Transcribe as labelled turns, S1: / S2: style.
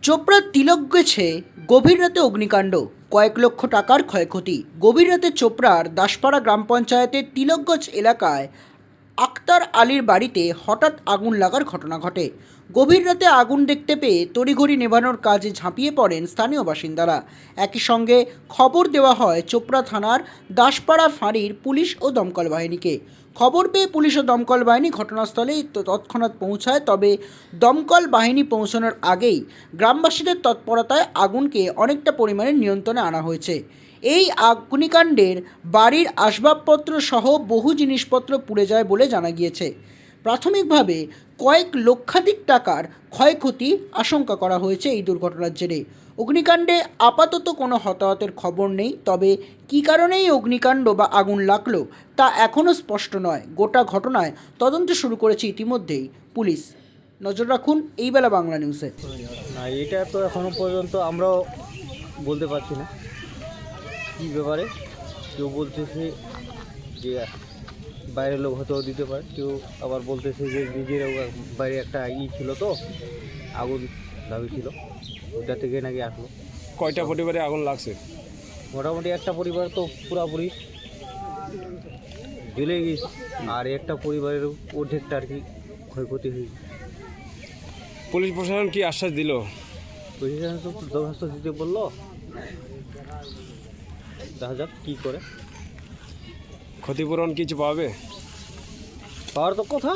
S1: চোপড়ার তিলকগেছে গভীর রাতে অগ্নিকাণ্ড, কয়েক লক্ষ টাকার ক্ষয়ক্ষতি। গভীর রাতে চোপড়ার দাসপাড়া গ্রাম পঞ্চায়েতের তিলকগঞ্জ এলাকায় আক্তার আলীর বাড়িতে হঠাৎ আগুন লাগার ঘটনা ঘটে। গভীর রাতে আগুন দেখতে পেয়ে তড়িঘড়ি নেভানোর কাজে ঝাঁপিয়ে পড়েন স্থানীয় বাসিন্দারা। একই সঙ্গে খবর দেওয়া হয় চোপড়া থানার দাসপাড়া ফাঁড়ির পুলিশ ও দমকল বাহিনীকে। খবর পেয়ে পুলিশ ও দমকল বাহিনী ঘটনাস্থলে তৎক্ষণাৎ পৌঁছায়, তবে দমকল বাহিনী পৌঁছানোর আগেই গ্রামবাসীদের তৎপরতায় আগুনকে অনেকটা পরিমাণে নিয়ন্ত্রণে আনা হয়েছে। এই অগ্নিকাণ্ডের বাড়ির আসবাবপত্র সহ বহু জিনিসপত্র পুড়ে যায় বলে জানা গিয়েছে। প্রাথমিকভাবে কয়েক লক্ষাধিক টাকার ক্ষয়ক্ষতি আশঙ্কা করা হয়েছে এই দুর্ঘটনার জেরে। অগ্নিকাণ্ডে আপাতত কোনো হতাহতের খবর নেই, তবে কী কারণে এই অগ্নিকাণ্ড বা আগুন লাগলো তা এখনও স্পষ্ট নয়। গোটা ঘটনায় তদন্ত শুরু করেছে ইতিমধ্যেই পুলিশ। নজর রাখুন এই বেলা বাংলা নিউজে।
S2: না, এটা তো এখনো পর্যন্ত আমরাও বলতে পারছি না কী ব্যাপারে। কেউ বলতেছে যে বাইরের লোক হয়তো দিতে পারে, কেউ আবার বলতেছে যে নিজের বাইরে একটা ছিল তো আগুন দাবি ছিল, ওটা থেকে নাকি আসলো।
S3: কয়টা পরিবারে আগুন লাগছে?
S2: মোটামুটি একটা পরিবার তো পুরাপুরি জ্বলে গেছে, আর একটা পরিবারের অর্ধেকটা আর কি ক্ষয়ক্ষতি হয়েছে।
S3: পুলিশ প্রশাসন কি আশ্বাস দিল?
S2: প্রশাসন তো দরখাস্ত দিতে বললো, দেখা যাক কী করে।
S3: ক্ষতিপূরণ কিছু পাবে?
S2: পাওয়ার তো কথা।